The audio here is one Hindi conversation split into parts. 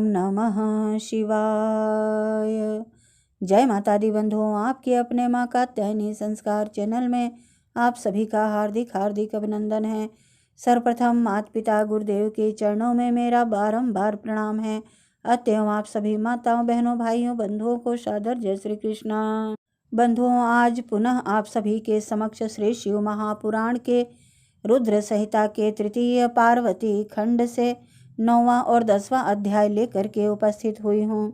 नमः शिवाय। जय माता दी बंधुओं, आपके अपने माँ कात्यायनी संस्कार चैनल में आप सभी का हार्दिक हार्दिक अभिनंदन है। सर्वप्रथम माता पिता गुरुदेव के चरणों में मेरा बारंबार प्रणाम है। अतएव आप सभी माताओं बहनों भाइयों बंधुओं को सादर जय श्री कृष्णा। बंधुओं, आज पुनः आप सभी के समक्ष श्री शिव महापुराण के रुद्र संहिता के तृतीय पार्वती खंड से 9वां और 10वां अध्याय लेकर के उपस्थित हुई हूँ।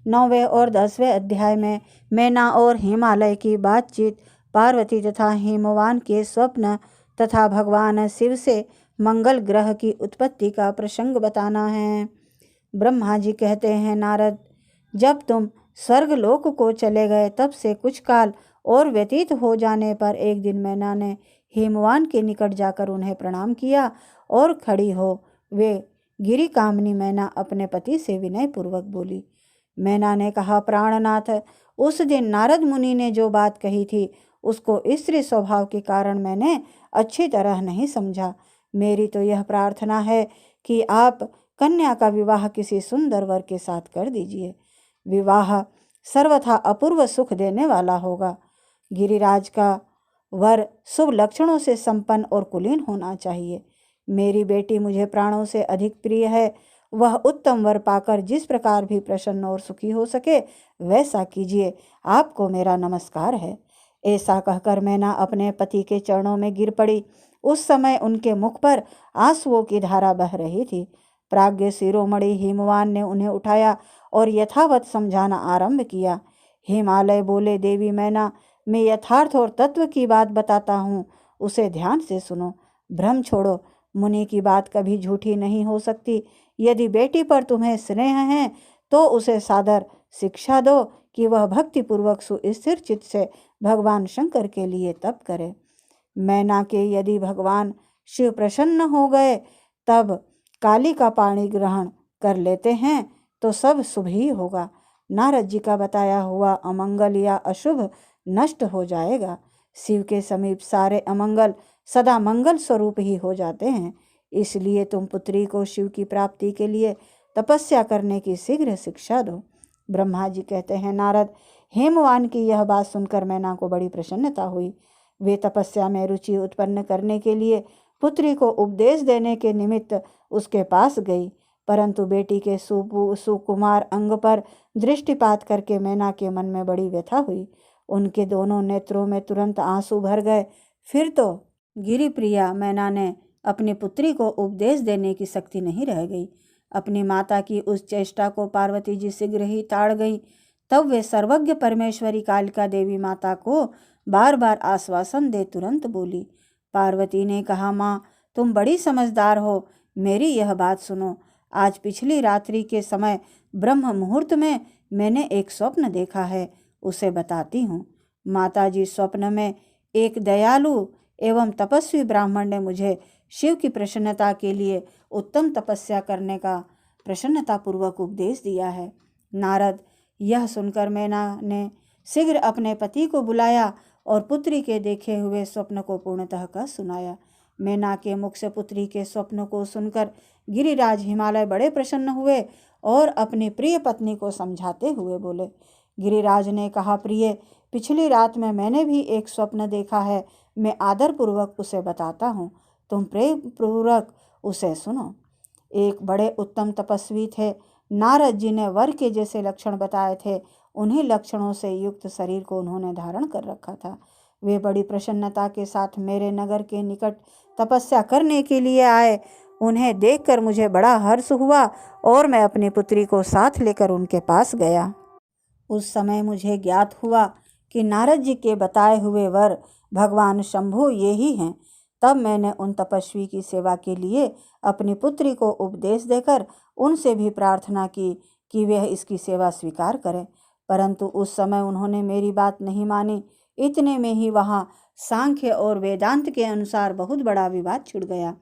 9वें और 10वें अध्याय में मैना और हिमालय की बातचीत, पार्वती तथा हिमवान के स्वप्न तथा भगवान शिव से मंगल ग्रह की उत्पत्ति का प्रसंग बताना है। ब्रह्मा जी कहते हैं, नारद, जब तुम स्वर्गलोक को चले गए तब से कुछ काल और व्यतीत हो जाने पर एक दिन मैना ने हिमवान के निकट जाकर उन्हें प्रणाम किया और खड़ी हो वे गिरी कामनी मैना अपने पति से विनय पूर्वक बोली। मैना ने कहा, प्राणनाथ, उस दिन नारद मुनि ने जो बात कही थी उसको स्त्री स्वभाव के कारण मैंने अच्छी तरह नहीं समझा। मेरी तो यह प्रार्थना है कि आप कन्या का विवाह किसी सुंदर वर के साथ कर दीजिए। विवाह सर्वथा अपूर्व सुख देने वाला होगा। गिरिराज का वर शुभ लक्षणों से संपन्न और कुलीन होना चाहिए। मेरी बेटी मुझे प्राणों से अधिक प्रिय है। वह उत्तम वर पाकर जिस प्रकार भी प्रसन्न और सुखी हो सके वैसा कीजिए। आपको मेरा नमस्कार है। ऐसा कहकर मैना अपने पति के चरणों में गिर पड़ी। उस समय उनके मुख पर आंसुओं की धारा बह रही थी। प्राज्ञ शिरोमणि हिमवान ने उन्हें उठाया और यथावत समझाना आरंभ किया। हिमालय बोले, देवी मैना, मैं यथार्थ और तत्व की बात बताता हूँ, उसे ध्यान से सुनो। भ्रम छोड़ो, मुनि की बात कभी झूठी नहीं हो सकती। यदि बेटी पर तुम्हें स्नेह है तो उसे सादर शिक्षा दो कि वह भक्तिपूर्वक सुस्थिर चित्त से भगवान शंकर के लिए तप करे। मैना के यदि भगवान शिव प्रसन्न हो गए तब काली का पानी ग्रहण कर लेते हैं तो सब शुभ ही होगा। नारद जी का बताया हुआ अमंगल या अशुभ नष्ट हो जाएगा। शिव के समीप सारे अमंगल सदा मंगल स्वरूप ही हो जाते हैं। इसलिए तुम पुत्री को शिव की प्राप्ति के लिए तपस्या करने की शीघ्र शिक्षा दो। ब्रह्मा जी कहते हैं, नारद, हेमवान की यह बात सुनकर मैना को बड़ी प्रसन्नता हुई। वे तपस्या में रुचि उत्पन्न करने के लिए पुत्री को उपदेश देने के निमित्त उसके पास गई, परंतु बेटी के सुकुमार अंग पर दृष्टिपात करके मैना के मन में बड़ी व्यथा हुई। उनके दोनों नेत्रों में तुरंत आंसू भर गए। फिर तो गिरिप्रिया मैना ने अपनी पुत्री को उपदेश देने की शक्ति नहीं रह गई। अपनी माता की उस चेष्टा को पार्वती जी शीघ्र ही ताड़ गई। तब वे सर्वज्ञ परमेश्वरी कालिका देवी माता को बार बार आश्वासन दे तुरंत बोली। पार्वती ने कहा, माँ, तुम बड़ी समझदार हो, मेरी यह बात सुनो। आज पिछली रात्रि के समय ब्रह्म मुहूर्त में मैंने एक स्वप्न देखा है, उसे बताती हूँ। माता जी, स्वप्न में एक दयालु एवं तपस्वी ब्राह्मण ने मुझे शिव की प्रसन्नता के लिए उत्तम तपस्या करने का प्रसन्नतापूर्वक उपदेश दिया है। नारद, यह सुनकर मैना ने शीघ्र अपने पति को बुलाया और पुत्री के देखे हुए स्वप्न को पूर्णतः कह सुनाया। मैना के मुख से पुत्री के स्वप्न को सुनकर गिरिराज हिमालय बड़े प्रसन्न हुए और अपनी प्रिय पत्नी को समझाते हुए बोले। गिरिराज ने कहा, प्रिय, पिछली रात में मैंने भी एक स्वप्न देखा है। मैं आदरपूर्वक उसे बताता हूँ, तुम प्रेम पूर्वक उसे सुनो। एक बड़े उत्तम तपस्वी थे। नारद जी ने वर के जैसे लक्षण बताए थे। उन्हीं लक्षणों से युक्त शरीर को उन्होंने धारण कर रखा था। वे बड़ी प्रसन्नता के साथ मेरे नगर के निकट तपस्या करने के लिए आए। उन्हें देखकर मुझे बड़ा हर्ष हुआ और मैं अपनी पुत्री को साथ लेकर उनके पास गया। उस समय मुझे ज्ञात हुआ कि नारद जी के बताए हुए वर भगवान शंभु ये ही हैं। तब मैंने उन तपस्वी की सेवा के लिए अपनी पुत्री को उपदेश देकर उनसे भी प्रार्थना की कि वे इसकी सेवा स्वीकार करें, परंतु उस समय उन्होंने मेरी बात नहीं मानी। इतने में ही वहाँ सांख्य और वेदांत के अनुसार बहुत बड़ा विवाद छिड़ गया।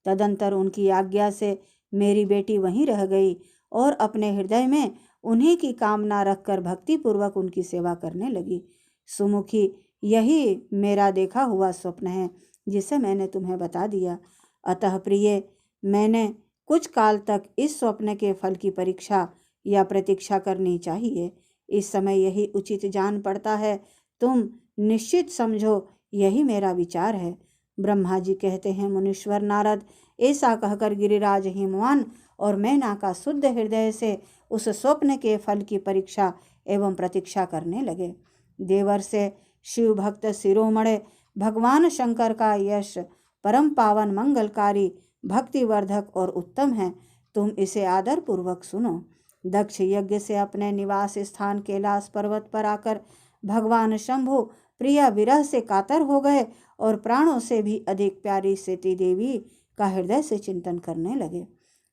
तदंतर उनकी आज्ञा से मेरी बेटी वहीं रह गई और अपने हृदय में उन्हीं की कामना रखकर भक्तिपूर्वक उनकी सेवा करने लगी। सुमुखी, यही मेरा देखा हुआ स्वप्न है जिसे मैंने तुम्हें बता दिया। अतः प्रिय, मैंने कुछ काल तक इस स्वप्न के फल की परीक्षा या प्रतीक्षा करनी चाहिए। इस समय यही उचित जान पड़ता है। तुम निश्चित समझो, यही मेरा विचार है। ब्रह्मा जी कहते हैं, मुनीश्वर नारद ऐसा कहकर गिरिराज हिमवान और मैनाका शुद्ध हृदय से उस स्वप्न के फल की परीक्षा एवं प्रतीक्षा करने लगे। देवर से शिव भक्त शिरोमणि भगवान शंकर का यश परम पावन, मंगलकारी, भक्तिवर्धक और उत्तम है। तुम इसे आदर पूर्वक सुनो। दक्ष यज्ञ से अपने निवास स्थान कैलाश पर्वत पर आकर भगवान शंभु प्रिया विरह से कातर हो गए और प्राणों से भी अधिक प्यारी सती देवी का हृदय से चिंतन करने लगे।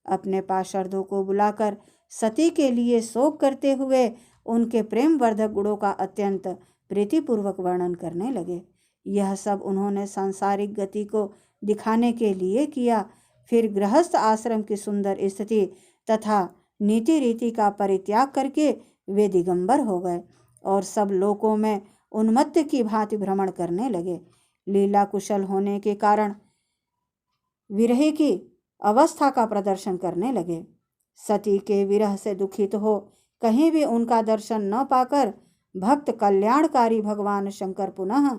अपने पार्षदों को बुलाकर सती के लिए शोक करते हुए उनके प्रेम वर्धक गुणों का अत्यंत प्रीतिपूर्वक वर्णन करने लगे। यह सब उन्होंने सांसारिक गति को दिखाने के लिए किया। फिर गृहस्थ आश्रम की सुंदर स्थिति तथा नीति रीति का परित्याग करके वे दिगंबर हो गए और सब लोकों में उन्मत्त की भांति भ्रमण करने लगे। लीला कुशल होने के कारण विरह की अवस्था का प्रदर्शन करने लगे। सती के विरह से दुखित हो कहीं भी उनका दर्शन न पाकर भक्त कल्याणकारी भगवान शंकर पुनः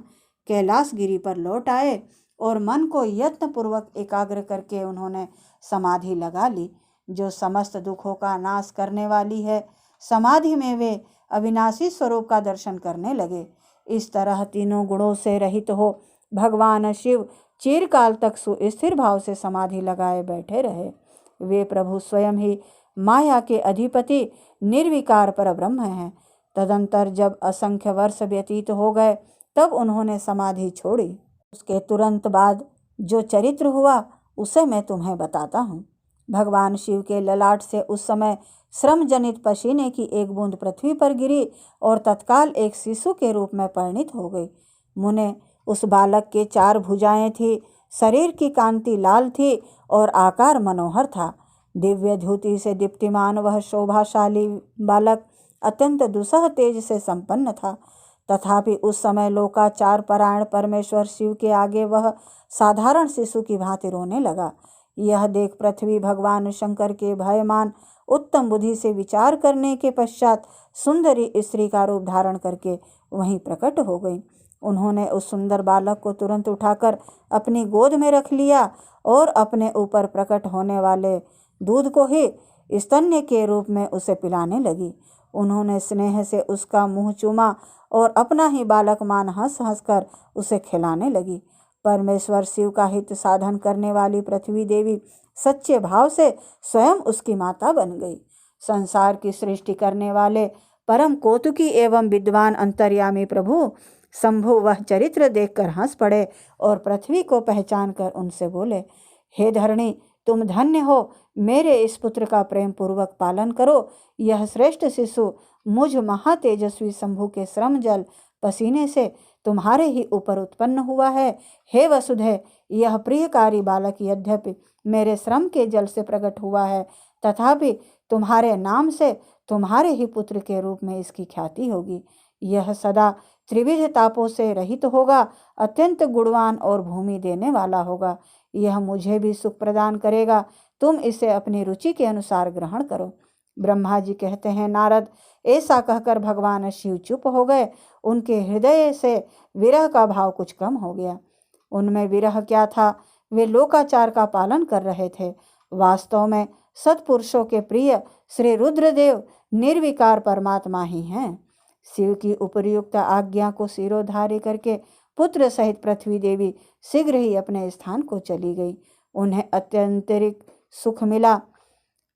कैलाश गिरी पर लौट आए और मन को यत्नपूर्वक एकाग्र करके उन्होंने समाधि लगा ली, जो समस्त दुखों का नाश करने वाली है। समाधि में वे अविनाशी स्वरूप का दर्शन करने लगे। इस तरह तीनों गुणों से रहित हो भगवान शिव चिरकाल तक सुस्थिर भाव से समाधि लगाए बैठे रहे। वे प्रभु स्वयं ही माया के अधिपति निर्विकार पर ब्रह्म हैं। तदंतर जब असंख्य वर्ष व्यतीत हो गए तब उन्होंने समाधि छोड़ी। उसके तुरंत बाद जो चरित्र हुआ उसे मैं तुम्हें बताता हूँ। भगवान शिव के ललाट से उस समय श्रम जनित पसीने की एक बूंद पृथ्वी पर गिरी और तत्काल एक शिशु के रूप में परिणित हो गई। मुने उस बालक के 4 भुजाएं थी, शरीर की कांति लाल थी और आकार मनोहर था। दिव्य धूति से दीप्तिमान वह शोभाशाली बालक अत्यंत दुसह तेज से संपन्न था। तथापि उस समय लोकाचार परायण परमेश्वर शिव के आगे वह साधारण शिशु की भांति रोने लगा। यह देख पृथ्वी भगवान शंकर के भयमान उत्तम बुद्धि से विचार करने के पश्चात सुंदरी स्त्री का रूप धारण करके वहीं प्रकट हो गई। उन्होंने उस सुंदर बालक को तुरंत उठाकर अपनी गोद में रख लिया और अपने ऊपर प्रकट होने वाले दूध को ही स्तन्य के रूप में उसे पिलाने लगी। उन्होंने स्नेह से उसका मुंह चूमा और अपना ही बालक मान हंस हंस कर उसे खिलाने लगी। परमेश्वर शिव का हित साधन करने वाली पृथ्वी देवी सच्चे भाव से स्वयं उसकी माता बन गई। संसार की सृष्टि करने वाले परम कौतुकी एवं विद्वान अंतर्यामी प्रभु शंभु वह चरित्र देखकर हंस पड़े और पृथ्वी को पहचान कर उनसे बोले, हे धरणी, तुम धन्य हो। मेरे इस पुत्र का प्रेम पूर्वक पालन करो। यह श्रेष्ठ शिशु मुझ महातेजस्वी शंभु के श्रम जल पसीने से तुम्हारे ही ऊपर उत्पन्न हुआ है। हे वसुधे, यह प्रियकारी बालक यद्यपि मेरे श्रम के जल से प्रकट हुआ है, तथापि तुम्हारे नाम से तुम्हारे ही पुत्र के रूप में इसकी ख्याति होगी। यह सदा त्रिविध तापों से रहित होगा, अत्यंत गुणवान और भूमि देने वाला होगा। यह मुझे भी सुख प्रदान करेगा। तुम इसे अपनी रुचि के अनुसार ग्रहण करो। ब्रह्मा जी कहते हैं, नारद, ऐसा कहकर भगवान शिव चुप हो गए। उनके हृदय से विरह का भाव कुछ कम हो गया। उनमें विरह क्या था, वे लोकाचार का पालन कर रहे थे। वास्तव में सत्पुरुषों के प्रिय श्री रुद्रदेव निर्विकार परमात्मा ही हैं। शिव की उपयुक्त आज्ञा को सिरोधार्य करके पुत्र सहित पृथ्वी देवी शीघ्र ही अपने स्थान को चली गई। उन्हें अत्यंतिक सुख मिला।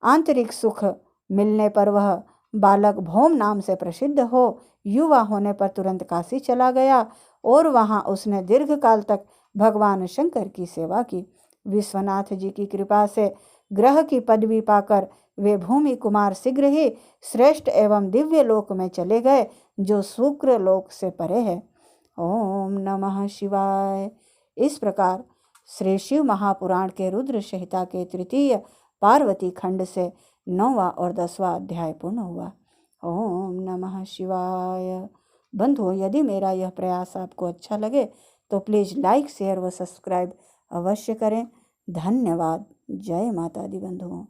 आंतरिक सुख मिलने पर वह बालक भौम नाम से प्रसिद्ध हो युवा होने पर तुरंत काशी चला गया और वहां उसने दीर्घकाल तक भगवान शंकर की सेवा की। विश्वनाथ जी की कृपा से ग्रह की पदवी पाकर वे भूमि कुमार शीघ्र ही श्रेष्ठ एवं दिव्य लोक में चले गए, जो शुक्र लोक से परे है। ओम नमः शिवाय। इस प्रकार श्री शिव महापुराण के रुद्र संहिता के तृतीय पार्वती खंड से 9वां और 10वां अध्याय पूर्ण हुआ। ओम नमः शिवाय। बंधुओं, यदि मेरा यह प्रयास आपको अच्छा लगे तो प्लीज़ लाइक, शेयर व सब्सक्राइब अवश्य करें। धन्यवाद। जय माता दी बंधुओं।